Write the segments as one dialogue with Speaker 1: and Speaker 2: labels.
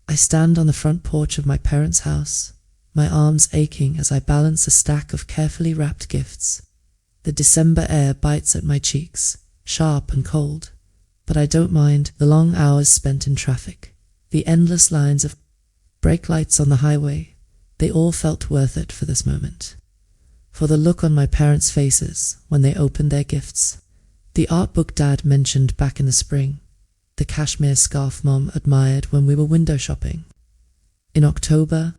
Speaker 1: I stand on the front porch of my parents' house, my arms aching as I balance a stack of carefully wrapped gifts. The December air bites at my cheeks, sharp and cold, but I don't mind the long hours spent in traffic, the endless lines of brake lights on the highway. They all felt worth it for this moment. For the look on my parents' faces when they opened their gifts, the art book Dad mentioned back in the spring, the cashmere scarf Mom admired when we were window shopping. In October,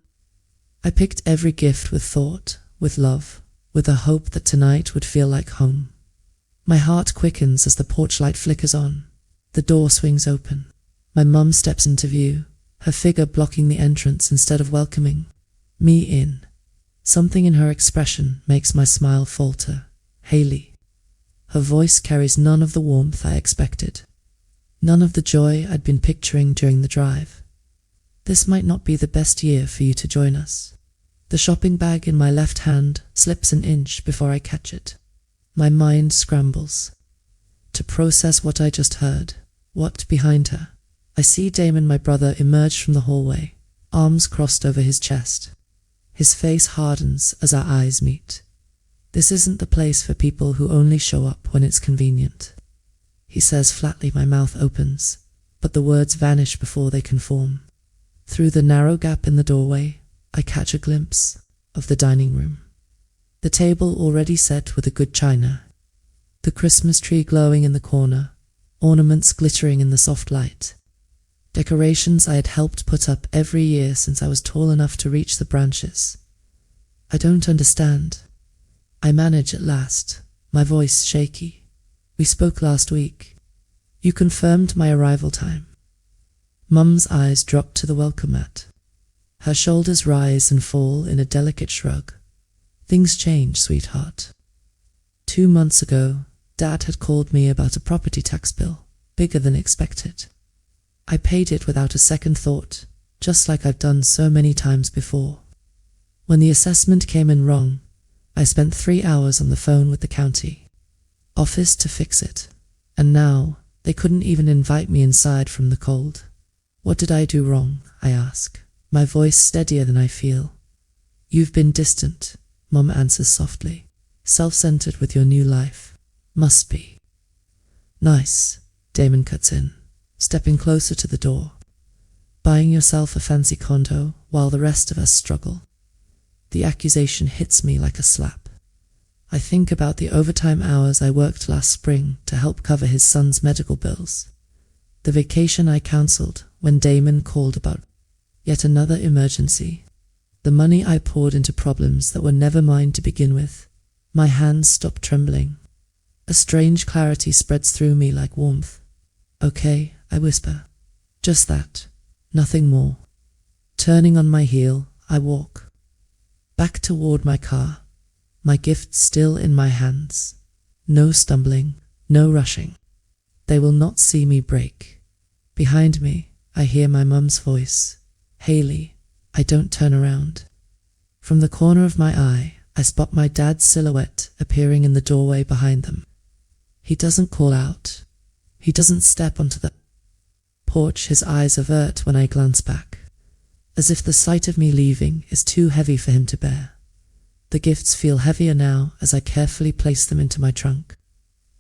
Speaker 1: I picked every gift with thought, with love, with a hope that tonight would feel like home. My heart quickens as the porch light flickers on. The door swings open. My mum steps into view, her figure blocking the entrance instead of welcoming me in. Something in her expression makes my smile falter. Haley. Her voice carries none of the warmth I expected, none of the joy I'd been picturing during the drive. This might not be the best year for you to join us. The shopping bag in my left hand slips an inch before I catch it. My mind scrambles to process what I just heard. What behind her? I see Damon, my brother, emerge from the hallway, arms crossed over his chest. His face hardens as our eyes meet. This isn't the place for people who only show up when it's convenient, he says flatly. My mouth opens, but the words vanish before they can form. Through the narrow gap in the doorway, I catch a glimpse of the dining room. The table already set with a good china, the Christmas tree glowing in the corner, ornaments glittering in the soft light. Decorations I had helped put up every year since I was tall enough to reach the branches. I don't understand. I manage at last, my voice shaky. We spoke last week. You confirmed my arrival time. Mum's eyes drop to the welcome mat. Her shoulders rise and fall in a delicate shrug. Things change, sweetheart. 2 months ago, Dad had called me about a property tax bill, bigger than expected. I paid it without a second thought, just like I've done so many times before. When the assessment came in wrong, I spent 3 hours on the phone with the county office to fix it, and now they couldn't even invite me inside from the cold. What did I do wrong? I ask, my voice steadier than I feel. You've been distant, Mum answers softly, self-centered with your new life. Must be. Nice, Damon cuts in, stepping closer to the door. Buying yourself a fancy condo while the rest of us struggle. The accusation hits me like a slap. I think about the overtime hours I worked last spring to help cover his son's medical bills. The vacation I cancelled when Damon called about yet another emergency. The money I poured into problems that were never mine to begin with. My hands stop trembling. A strange clarity spreads through me like warmth. Okay, I whisper. Just that. Nothing more. Turning on my heel, I walk back toward my car, my gifts still in my hands. No stumbling, no rushing. They will not see me break. Behind me, I hear my mum's voice. Haley. I don't turn around. From the corner of my eye, I spot my dad's silhouette appearing in the doorway behind them. He doesn't call out. He doesn't step onto the porch. His eyes avert when I glance back, as if the sight of me leaving is too heavy for him to bear. The gifts feel heavier now as I carefully place them into my trunk.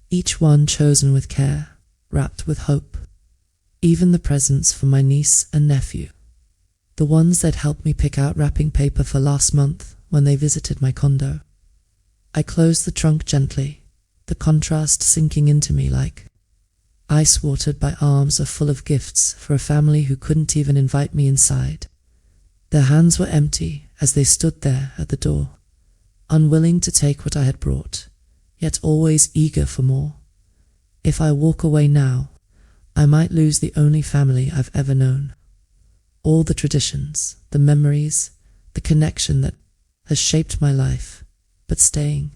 Speaker 1: Each one chosen with care, wrapped with hope. Even the presents for my niece and nephew. The ones that helped me pick out wrapping paper for last month when they visited my condo. I close the trunk gently, the contrast sinking into me like ice watered by arms are full of gifts for a family who couldn't even invite me inside. Their hands were empty as they stood there at the door, unwilling to take what I had brought, yet always eager for more. If I walk away now, I might lose the only family I've ever known. All the traditions, the memories, the connection that has shaped my life. But staying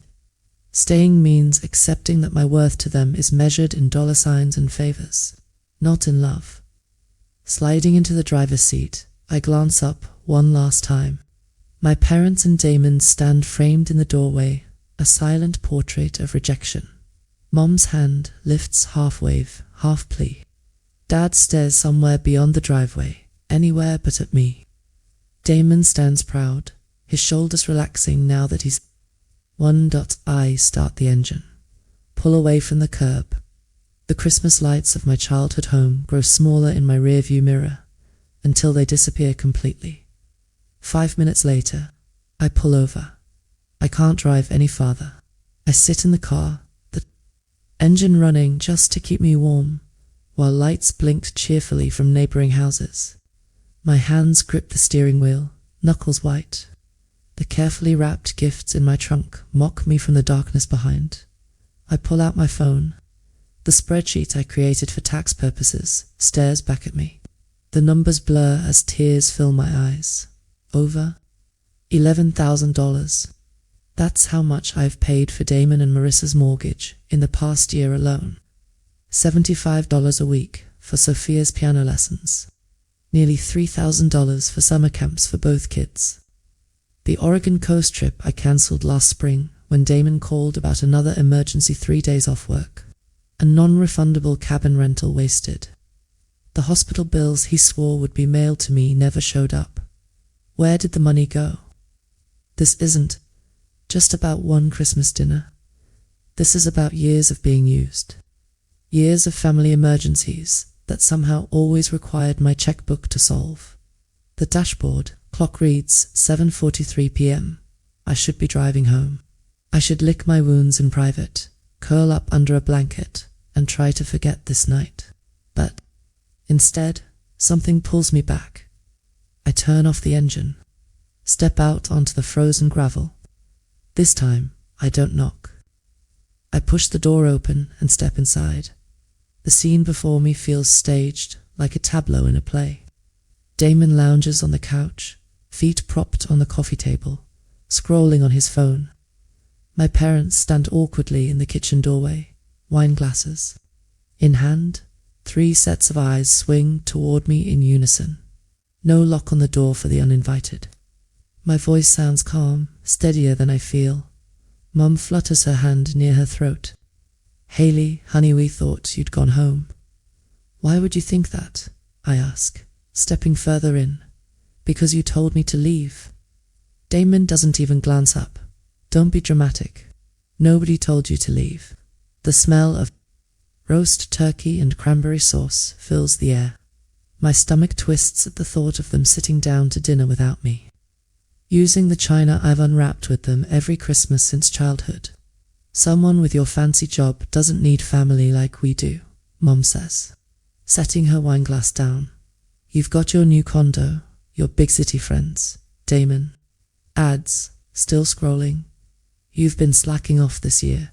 Speaker 1: means accepting that my worth to them is measured in dollar signs and favors, not in love. Sliding into the driver's seat, I glance up one last time. My parents and Damon stand framed in the doorway, a silent portrait of rejection. Mom's hand lifts half wave, half plea. Dad stares somewhere beyond the driveway, anywhere but at me. Damon stands proud, his shoulders relaxing now that he's... I start the engine, pull away from the curb. The Christmas lights of my childhood home grow smaller in my rearview mirror until they disappear completely. 5 minutes later, I pull over. I can't drive any farther. I sit in the car, the engine running just to keep me warm, while lights blinked cheerfully from neighboring houses. My hands grip the steering wheel, knuckles white. The carefully wrapped gifts in my trunk mock me from the darkness behind. I pull out my phone. The spreadsheet I created for tax purposes stares back at me. The numbers blur as tears fill my eyes. Over $11,000. That's how much I've paid for Damon and Marissa's mortgage in the past year alone. $75 a week for Sophia's piano lessons. Nearly $3,000 for summer camps for both kids. The Oregon coast trip I cancelled last spring when Damon called about another emergency 3 days off work. A non-refundable cabin rental wasted. The hospital bills he swore would be mailed to me never showed up. Where did the money go? This isn't just about one Christmas dinner. This is about years of being used. Years of family emergencies that somehow always required my checkbook to solve. The dashboard clock reads 7:43 p.m. I should be driving home. I should lick my wounds in private, curl up under a blanket, and try to forget this night. But instead, something pulls me back. I turn off the engine, step out onto the frozen gravel. This time, I don't knock. I push the door open and step inside. The scene before me feels staged, like a tableau in a play. Damon lounges on the couch, feet propped on the coffee table, scrolling on his phone. My parents stand awkwardly in the kitchen doorway, wine glasses in hand. 3 sets of eyes swing toward me in unison. No lock on the door for the uninvited. My voice sounds calm, steadier than I feel. Mum flutters her hand near her throat. "Haley, honey, we thought you'd gone home." "Why would you think that?" I ask, stepping further in. "Because you told me to leave." Damon doesn't even glance up. "Don't be dramatic. Nobody told you to leave." The smell of roast turkey and cranberry sauce fills the air. My stomach twists at the thought of them sitting down to dinner without me, using the china I've unwrapped with them every Christmas since childhood. "Someone with your fancy job doesn't need family like we do," Mum says, setting her wine glass down. "You've got your new condo, your big city friends." Damon adds, still scrolling, "You've been slacking off this year."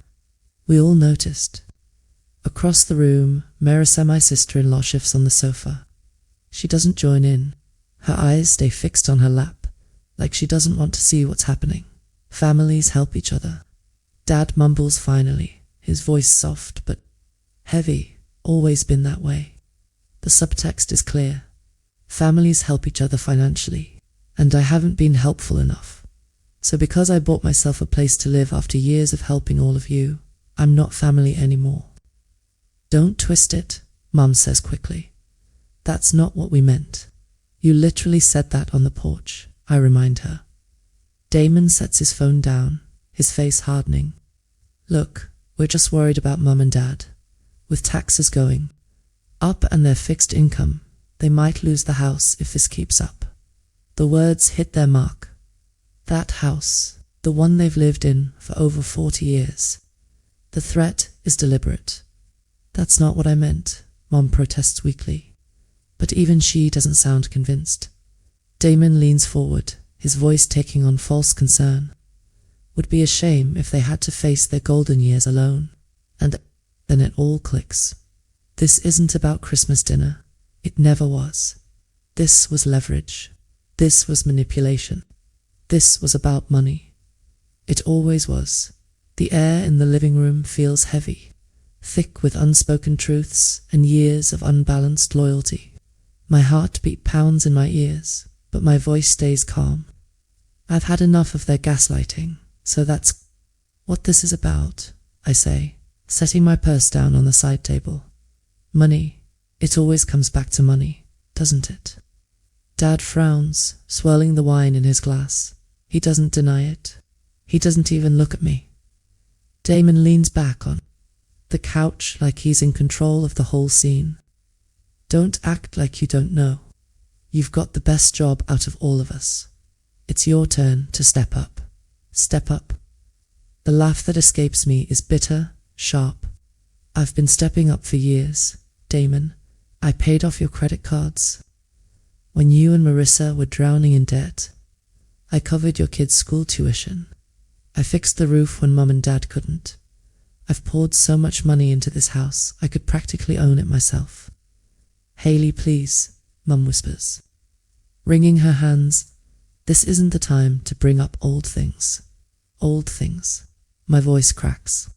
Speaker 1: We all noticed. Across the room, Marissa, my sister-in-law, shifts on the sofa. She doesn't join in. Her eyes stay fixed on her lap, like she doesn't want to see what's happening. Families help each other. Dad mumbles finally, his voice soft but heavy, always been that way. The subtext is clear. Families help each other financially, and I haven't been helpful enough. So because I bought myself a place to live after years of helping all of you, I'm not family anymore. "Don't twist it," Mum says quickly. "That's not what we meant. You literally said that on the porch," I remind her. Damon sets his phone down, his face hardening. "Look, we're just worried about Mum and Dad. With taxes going up and their fixed income, they might lose the house if this keeps up." The words hit their mark. That house, the one they've lived in for over 40 years. The threat is deliberate. "That's not what I meant," Mom protests weakly. But even she doesn't sound convinced. Damon leans forward, his voice taking on false concern. "Would be a shame if they had to face their golden years alone." And then it all clicks. This isn't about Christmas dinner. It never was. This was leverage. This was manipulation. This was about money. It always was. The air in the living room feels heavy, thick with unspoken truths and years of unbalanced loyalty. My heartbeat pounds in my ears, but my voice stays calm. I've had enough of their gaslighting, so that's what this is about, I say, setting my purse down on the side table. Money. It always comes back to money, doesn't it? Dad frowns, swirling the wine in his glass. He doesn't deny it. He doesn't even look at me. Damon leans back on the couch like he's in control of the whole scene. Don't act like you don't know. You've got the best job out of all of us. It's your turn to step up. Step up. The laugh that escapes me is bitter, sharp. I've been stepping up for years, Damon. I paid off your credit cards. When you and Marissa were drowning in debt, I covered your kids' school tuition. I fixed the roof when Mum and Dad couldn't. I've poured so much money into this house, I could practically own it myself. Haley, please, Mum whispers, wringing her hands. This isn't the time to bring up old things. Old things. My voice cracks.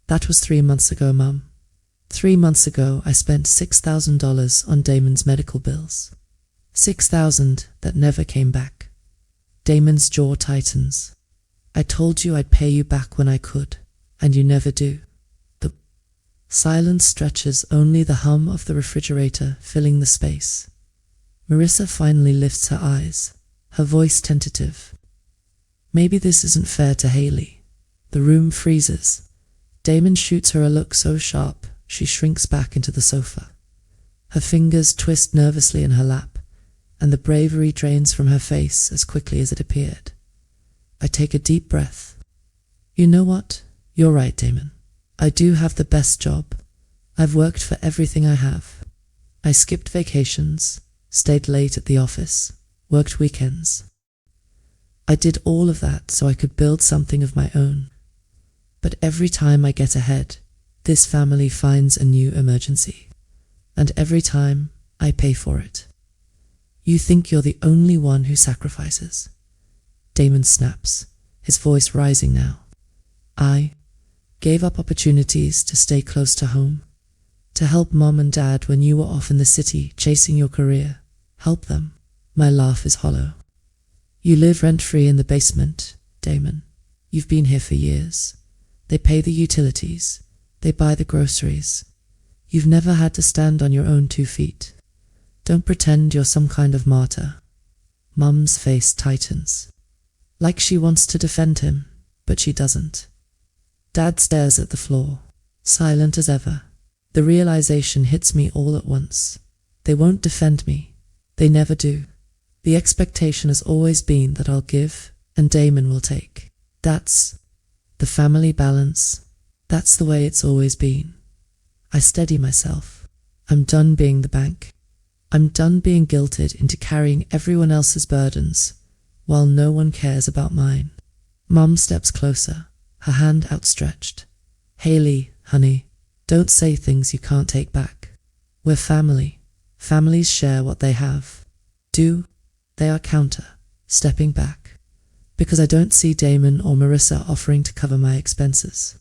Speaker 1: That was 3 months ago, Mum. 3 months ago, I spent $6,000 on Damon's medical bills. $6,000 that never came back. Damon's jaw tightens. I told you I'd pay you back when I could, and you never do. The silence stretches, only the hum of the refrigerator filling the space. Marissa finally lifts her eyes, her voice tentative. Maybe this isn't fair to Haley. The room freezes. Damon shoots her a look so sharp, she shrinks back into the sofa. Her fingers twist nervously in her lap, and the bravery drains from her face as quickly as it appeared. I take a deep breath. You know what? You're right, Damon. I do have the best job. I've worked for everything I have. I skipped vacations, stayed late at the office, worked weekends. I did all of that so I could build something of my own. But every time I get ahead, this family finds a new emergency. And every time, I pay for it. You think you're the only one who sacrifices. Damon snaps, his voice rising now. I gave up opportunities to stay close to home, to help Mom and Dad when you were off in the city chasing your career. Help them. My laugh is hollow. You live rent-free in the basement, Damon. You've been here for years. They pay the utilities. They buy the groceries. You've never had to stand on your own 2 feet. Don't pretend you're some kind of martyr. Mum's face tightens, like she wants to defend him, but she doesn't. Dad stares at the floor, silent as ever. The realization hits me all at once. They won't defend me. They never do. The expectation has always been that I'll give and Damon will take. That's the family balance. That's the way it's always been. I steady myself. I'm done being the bank. I'm done being guilted into carrying everyone else's burdens while no one cares about mine. Mum steps closer, her hand outstretched. Haley, honey, don't say things you can't take back. We're family. Families share what they have. They are counter, stepping back. Because I don't see Damon or Marissa offering to cover my expenses.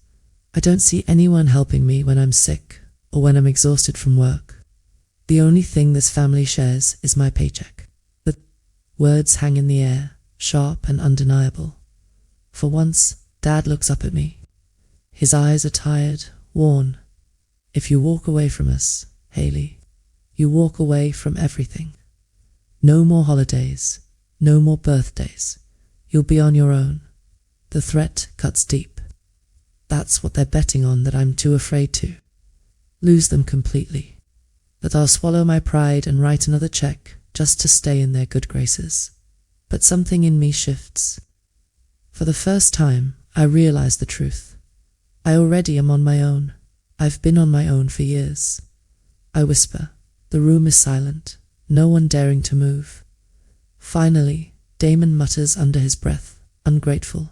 Speaker 1: I don't see anyone helping me when I'm sick or when I'm exhausted from work. The only thing this family shares is my paycheck. The words hang in the air, sharp and undeniable. For once, Dad looks up at me. His eyes are tired, worn. If you walk away from us, Haley, you walk away from everything. No more holidays, no more birthdays. You'll be on your own. The threat cuts deep. That's what they're betting on, that I'm too afraid to lose them completely. That I'll swallow my pride and write another check just to stay in their good graces. But something in me shifts. For the first time, I realize the truth. I already am on my own. I've been on my own for years. I whisper. The room is silent, no one daring to move. Finally, Damon mutters under his breath, ungrateful.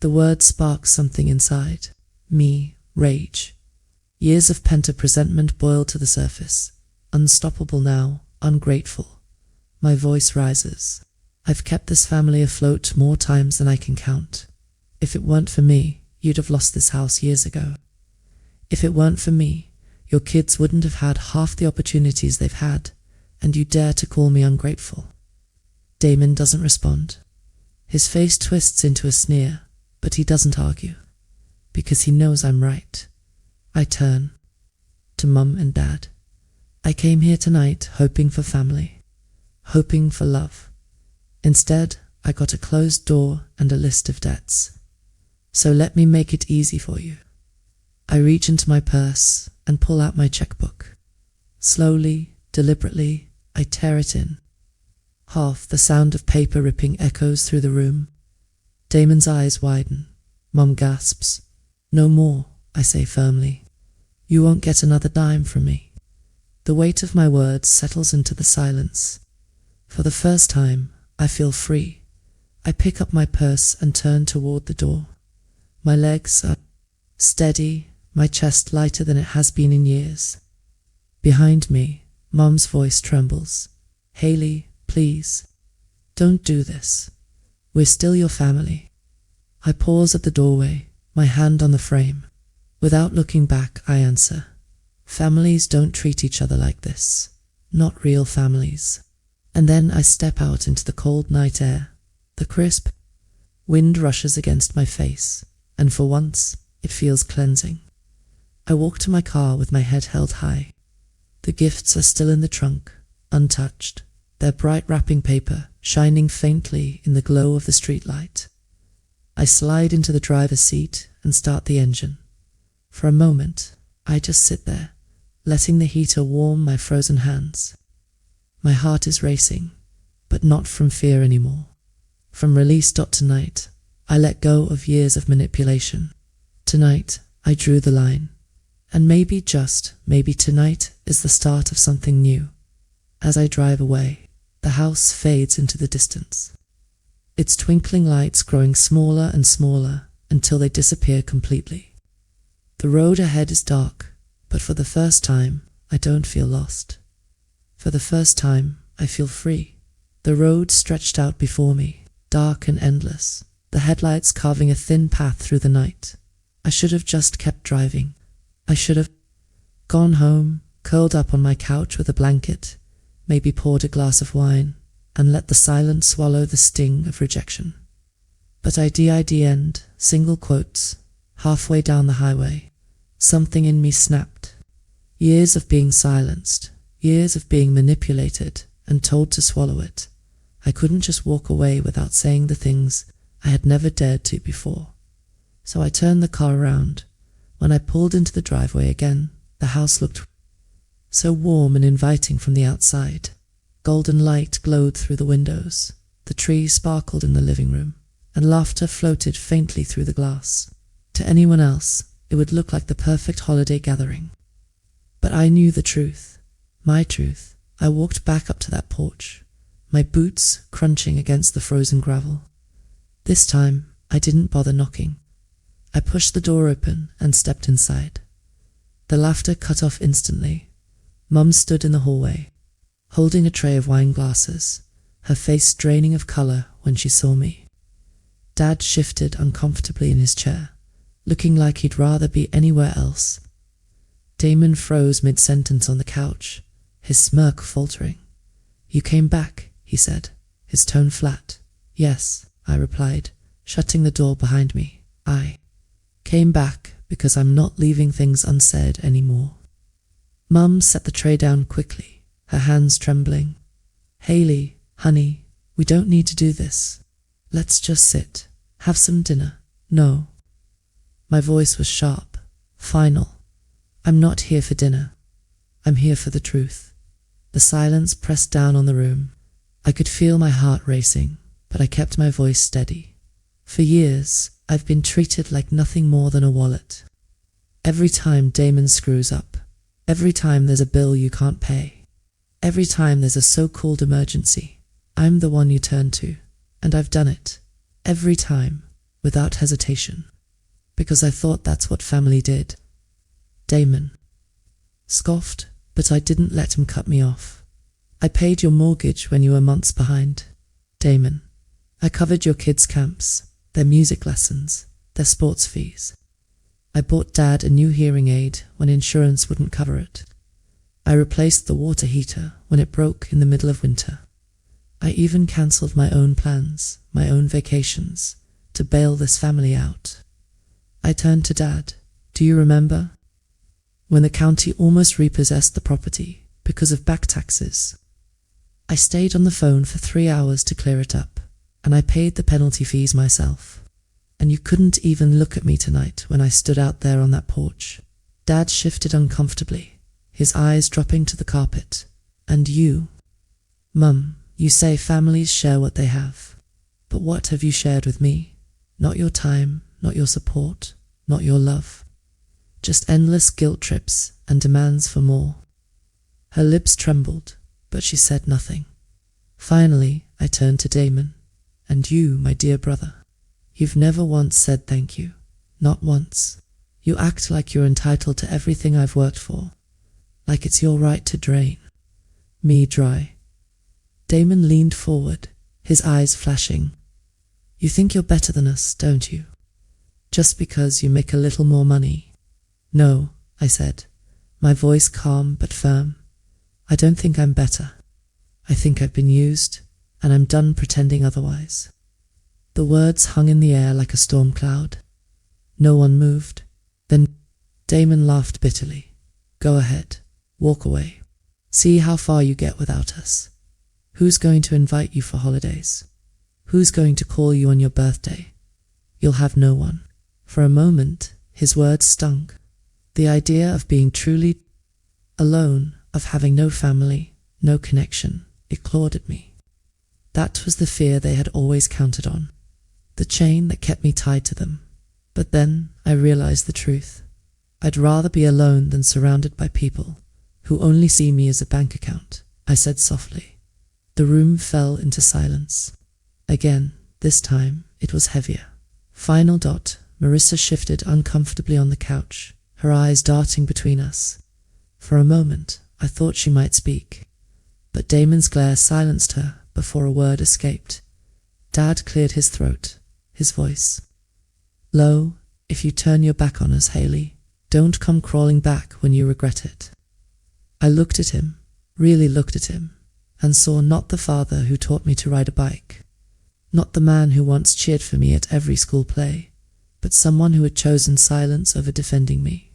Speaker 1: The word sparks something inside me, rage. Years of pent-up resentment boil to the surface. Unstoppable now, ungrateful. My voice rises. I've kept this family afloat more times than I can count. If it weren't for me, you'd have lost this house years ago. If it weren't for me, your kids wouldn't have had half the opportunities they've had, and you dare to call me ungrateful. Damon doesn't respond. His face twists into a sneer, but he doesn't argue, because he knows I'm right. I turn to Mum and Dad. I came here tonight hoping for family. hoping for love. Instead, I got a closed door and a list of debts. So let me make it easy for you. I reach into my purse and pull out my checkbook. Slowly, deliberately, I tear it in. Half the sound of paper ripping echoes through the room. Damon's eyes widen. Mum gasps. No more, I say firmly. You won't get another dime from me. The weight of my words settles into the silence. For the first time, I feel free. I pick up my purse and turn toward the door. My legs are steady, my chest lighter than it has been in years. Behind me, Mum's voice trembles. Hayley, please, don't do this. We're still your family. I pause at the doorway, my hand on the frame. Without looking back, I answer. Families don't treat each other like this. Not real families. And then I step out into the cold night air. The crisp wind rushes against my face, and for once, it feels cleansing. I walk to my car with my head held high. The gifts are still in the trunk, untouched, their bright wrapping paper shining faintly in the glow of the streetlight. I slide into the driver's seat and start the engine. For a moment, I just sit there, letting the heater warm my frozen hands. My heart is racing, but not from fear anymore. From release. Tonight, I let go of years of manipulation. Tonight, I drew the line. And maybe, just maybe, tonight is the start of something new. As I drive away, the house fades into the distance. Its twinkling lights growing smaller and smaller until they disappear completely. The road ahead is dark, but for the first time, I don't feel lost. For the first time, I feel free. The road stretched out before me, dark and endless, the headlights carving a thin path through the night. I should have just kept driving. I should have gone home, curled up on my couch with a blanket, maybe poured a glass of wine, and let the silence swallow the sting of rejection. But I did, single quotes, halfway down the highway. Something in me snapped. Years of being silenced, years of being manipulated and told to swallow it. I couldn't just walk away without saying the things I had never dared to before. So I turned the car around. When I pulled into the driveway again, the house looked so warm and inviting from the outside. Golden light glowed through the windows, the trees sparkled in the living room, and laughter floated faintly through the glass. To anyone else, it would look like the perfect holiday gathering. But I knew the truth, my truth. I walked back up to that porch, my boots crunching against the frozen gravel. This time, I didn't bother knocking. I pushed the door open and stepped inside. The laughter cut off instantly. Mum stood in the hallway, holding a tray of wine glasses, her face draining of colour when she saw me. Dad shifted uncomfortably in his chair, looking like he'd rather be anywhere else. Damon froze mid-sentence on the couch, his smirk faltering. You came back, he said, his tone flat. Yes, I replied, shutting the door behind me. I came back because I'm not leaving things unsaid anymore. Mum set the tray down quickly, her hands trembling. Hayley, honey, we don't need to do this. Let's just sit, have some dinner. No. My voice was sharp, final. I'm not here for dinner. I'm here for the truth. The silence pressed down on the room. I could feel my heart racing, but I kept my voice steady. For years, I've been treated like nothing more than a wallet. Every time Damon screws up, every time there's a bill you can't pay, every time there's a so-called emergency, I'm the one you turn to, and I've done it. Every time, without hesitation. Because I thought that's what family did. Damon scoffed, but I didn't let him cut me off. I paid your mortgage when you were months behind. Damon, I covered your kids' camps, their music lessons, their sports fees. I bought Dad a new hearing aid when insurance wouldn't cover it. I replaced the water heater when it broke in the middle of winter. I even cancelled my own plans, my own vacations, to bail this family out. I turned to Dad. Do you remember? When the county almost repossessed the property because of back taxes. I stayed on the phone for 3 hours to clear it up, and I paid the penalty fees myself. And you couldn't even look at me tonight when I stood out there on that porch. Dad shifted uncomfortably, his eyes dropping to the carpet. And you? Mum, you say families share what they have. But what have you shared with me? Not your time, not your support, not your love. Just endless guilt trips and demands for more. Her lips trembled, but she said nothing. Finally, I turned to Damon. And you, my dear brother, you've never once said thank you. Not once. You act like you're entitled to everything I've worked for. Like it's your right to drain me dry. Damon leaned forward, his eyes flashing. You think you're better than us, don't you? Just because you make a little more money. No, I said, my voice calm but firm. I don't think I'm better. I think I've been used, and I'm done pretending otherwise. The words hung in the air like a storm cloud. No one moved. Then Damon laughed bitterly. Go ahead, walk away. See how far you get without us. Who's going to invite you for holidays? Who's going to call you on your birthday? You'll have no one. For a moment, his words stung. The idea of being truly alone, of having no family, no connection, it clawed at me. That was the fear they had always counted on, the chain that kept me tied to them. But then I realized the truth. I'd rather be alone than surrounded by people who only see me as a bank account, I said softly. The room fell into silence. Again, this time it was heavier. Final dot, Marissa shifted uncomfortably on the couch, her eyes darting between us. For a moment, I thought she might speak, but Damon's glare silenced her before a word escaped. Dad cleared his throat, his voice low. If you turn your back on us, Haley, don't come crawling back when you regret it. I looked at him, really looked at him, and saw not the father who taught me to ride a bike, not the man who once cheered for me at every school play, but someone who had chosen silence over defending me,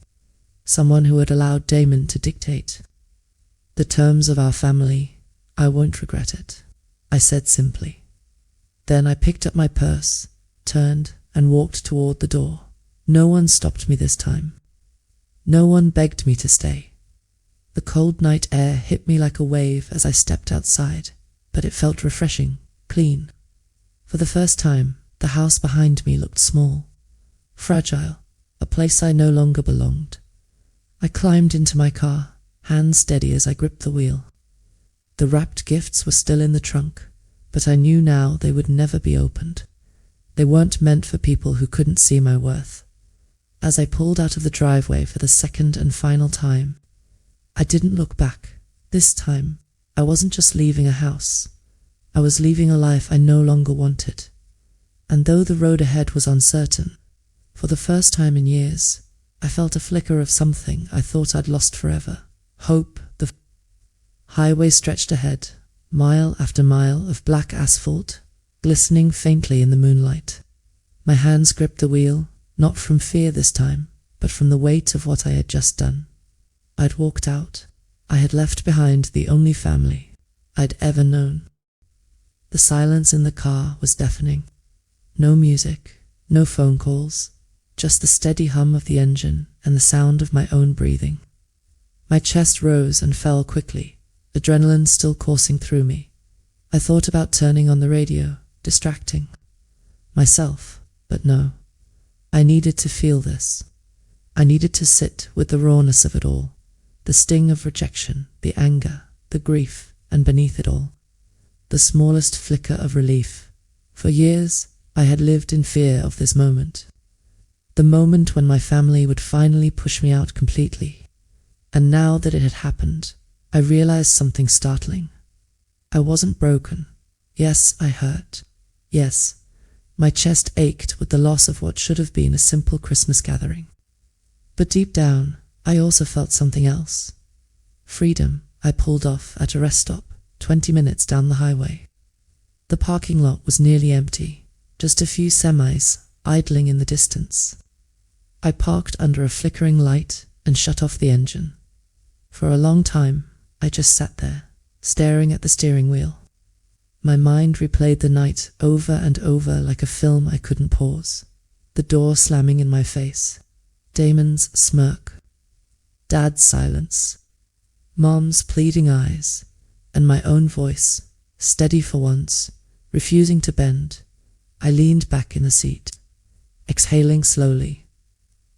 Speaker 1: someone who had allowed Damon to dictate the terms of our family. I won't regret it, I said simply. Then I picked up my purse, turned, and walked toward the door. No one stopped me this time. No one begged me to stay. The cold night air hit me like a wave as I stepped outside, but it felt refreshing, clean. For the first time, the house behind me looked small, fragile, a place I no longer belonged. I climbed into my car, hands steady as I gripped the wheel. The wrapped gifts were still in the trunk, but I knew now they would never be opened. They weren't meant for people who couldn't see my worth. As I pulled out of the driveway for the second and final time, I didn't look back. This time, I wasn't just leaving a house. I was leaving a life I no longer wanted. And though the road ahead was uncertain, for the first time in years, I felt a flicker of something I thought I'd lost forever. Hope. The highway stretched ahead, mile after mile of black asphalt, glistening faintly in the moonlight. My hands gripped the wheel, not from fear this time, but from the weight of what I had just done. I'd walked out. I had left behind the only family I'd ever known. The silence in the car was deafening. No music, no phone calls, just the steady hum of the engine and the sound of my own breathing. My chest rose and fell quickly, adrenaline still coursing through me. I thought about turning on the radio, distracting myself, but no. I needed to feel this. I needed to sit with the rawness of it all, the sting of rejection, the anger, the grief, and beneath it all, the smallest flicker of relief. For years, I had lived in fear of this moment. The moment when my family would finally push me out completely. And now that it had happened, I realized something startling. I wasn't broken. Yes, I hurt. Yes, my chest ached with the loss of what should have been a simple Christmas gathering. But deep down, I also felt something else. Freedom. I pulled off at a rest stop, 20 minutes down the highway. The parking lot was nearly empty, just a few semis idling in the distance. I parked under a flickering light and shut off the engine. For a long time, I just sat there, staring at the steering wheel. My mind replayed the night over and over like a film I couldn't pause. The door slamming in my face, Damon's smirk, Dad's silence, Mom's pleading eyes, and my own voice, steady for once, refusing to bend. I leaned back in the seat, exhaling slowly.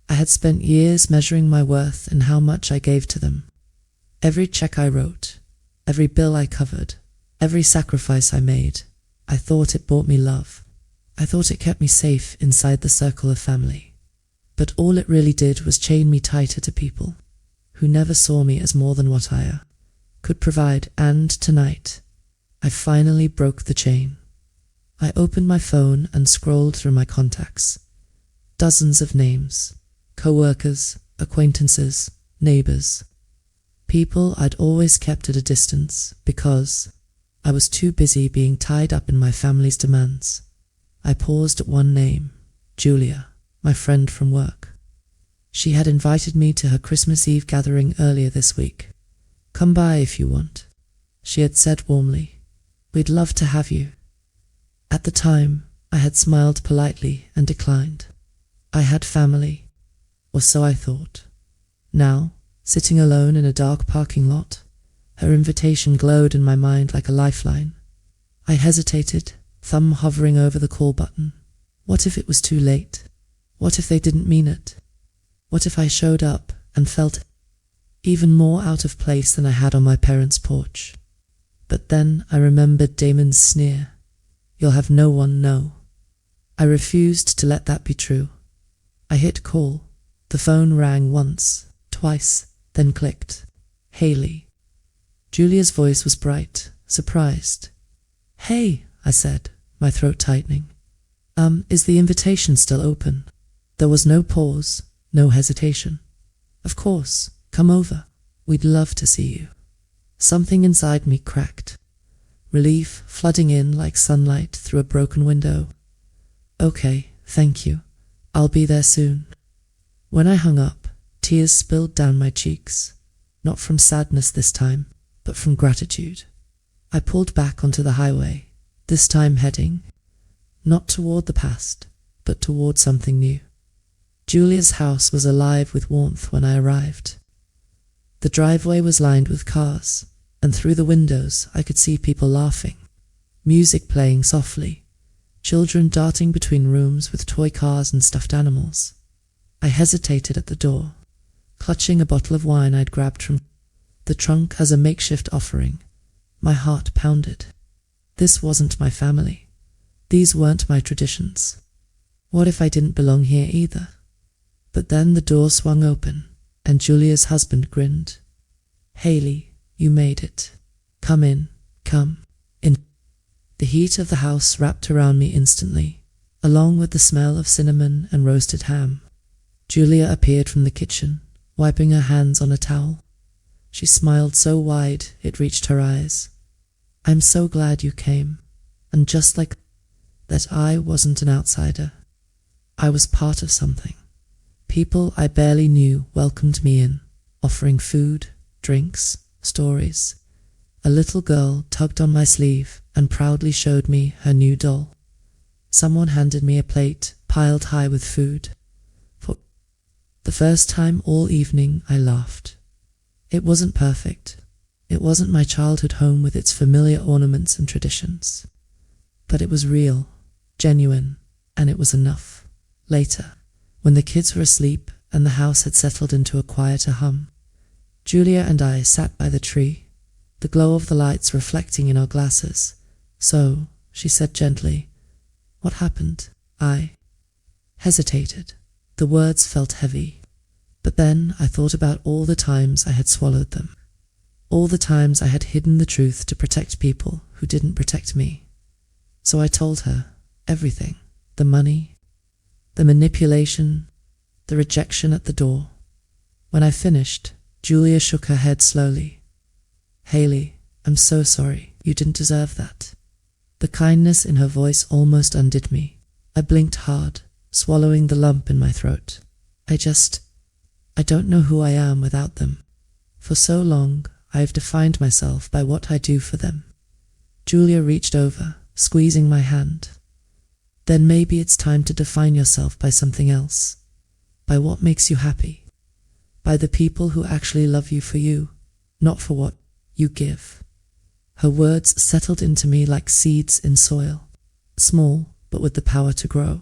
Speaker 1: I had spent years measuring my worth in how much I gave to them. Every check I wrote, every bill I covered, every sacrifice I made, I thought it bought me love. I thought it kept me safe inside the circle of family. But all it really did was chain me tighter to people who never saw me as more than what I could provide. And tonight, I finally broke the chain. I opened my phone and scrolled through my contacts. Dozens of names, co-workers, acquaintances, neighbors. People I'd always kept at a distance because I was too busy being tied up in my family's demands. I paused at one name, Julia, my friend from work. She had invited me to her Christmas Eve gathering earlier this week. "Come by if you want," she had said warmly. "We'd love to have you." At the time, I had smiled politely and declined. I had family, or so I thought. Now, sitting alone in a dark parking lot, her invitation glowed in my mind like a lifeline. I hesitated, thumb hovering over the call button. What if it was too late? What if they didn't mean it? What if I showed up and felt even more out of place than I had on my parents' porch? But then I remembered Damon's sneer. "You'll have no one know." I refused to let that be true. I hit call. The phone rang once, twice, then clicked. Haley. Julia's voice was bright, surprised. "Hey," I said, my throat tightening. Is the invitation still open?" There was no pause, no hesitation. "Of course, come over. We'd love to see you." Something inside me cracked, relief flooding in like sunlight through a broken window. "Okay, thank you. I'll be there soon." When I hung up, tears spilled down my cheeks, not from sadness this time, but from gratitude. I pulled back onto the highway, this time heading, not toward the past, but toward something new. Julia's house was alive with warmth when I arrived. The driveway was lined with cars, and through the windows I could see people laughing, music playing softly, children darting between rooms with toy cars and stuffed animals. I hesitated at the door, clutching a bottle of wine I'd grabbed from the trunk as a makeshift offering. My heart pounded. This wasn't my family. These weren't my traditions. What if I didn't belong here either? But then the door swung open, and Julia's husband grinned. "Haley, you made it. Come in, come in." The heat of the house wrapped around me instantly, along with the smell of cinnamon and roasted ham. Julia appeared from the kitchen, wiping her hands on a towel. She smiled so wide it reached her eyes. "I'm so glad you came." And just like that, I wasn't an outsider. I was part of something. People I barely knew welcomed me in, offering food, drinks, stories. A little girl tugged on my sleeve and proudly showed me her new doll. Someone handed me a plate piled high with food. For the first time all evening, I laughed. It wasn't perfect. It wasn't my childhood home with its familiar ornaments and traditions. But it was real, genuine, and it was enough. Later, when the kids were asleep and the house had settled into a quieter hum, Julia and I sat by the tree, the glow of the lights reflecting in our glasses. "So," she said gently, "what happened?" I hesitated. The words felt heavy. But then I thought about all the times I had swallowed them. All the times I had hidden the truth to protect people who didn't protect me. So I told her everything. The money, the manipulation, the rejection at the door. When I finished, Julia shook her head slowly. "Haley, I'm so sorry. You didn't deserve that." The kindness in her voice almost undid me. I blinked hard, swallowing the lump in my throat. I don't know who I am without them. For so long, I have defined myself by what I do for them. Julia reached over, squeezing my hand. Then maybe it's time to define yourself by something else. By what makes you happy. By the people who actually love you for you, not for what you give. Her words settled into me like seeds in soil, small but with the power to grow.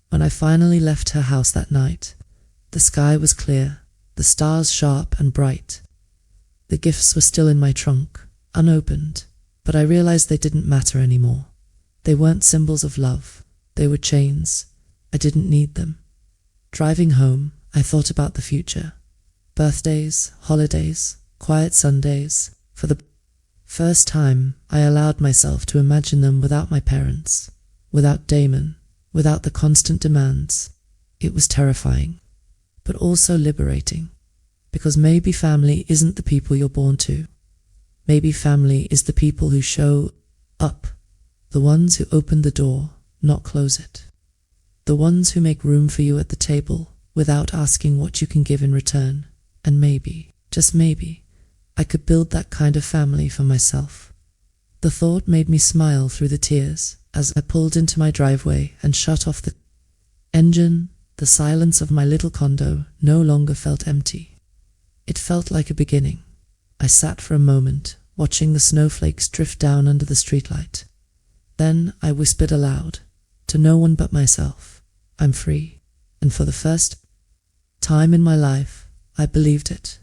Speaker 1: When I finally left her house that night, the sky was clear, the stars sharp and bright. The gifts were still in my trunk, unopened, but I realized they didn't matter anymore. They weren't symbols of love, they were chains. I didn't need them. Driving home, I thought about the future. Birthdays, holidays, quiet Sundays. For the first time, I allowed myself to imagine them without my parents, without Damon, without the constant demands. It was terrifying, but also liberating, because maybe family isn't the people you're born to. Maybe family is the people who show up, the ones who open the door, not close it. The ones who make room for you at the table without asking what you can give in return. And maybe, just maybe, I could build that kind of family for myself. The thought made me smile through the tears as I pulled into my driveway and shut off the engine. The silence of my little condo no longer felt empty. It felt like a beginning. I sat for a moment, watching the snowflakes drift down under the streetlight. Then I whispered aloud, to no one but myself, I'm free. And for the first time in my life, I believed it.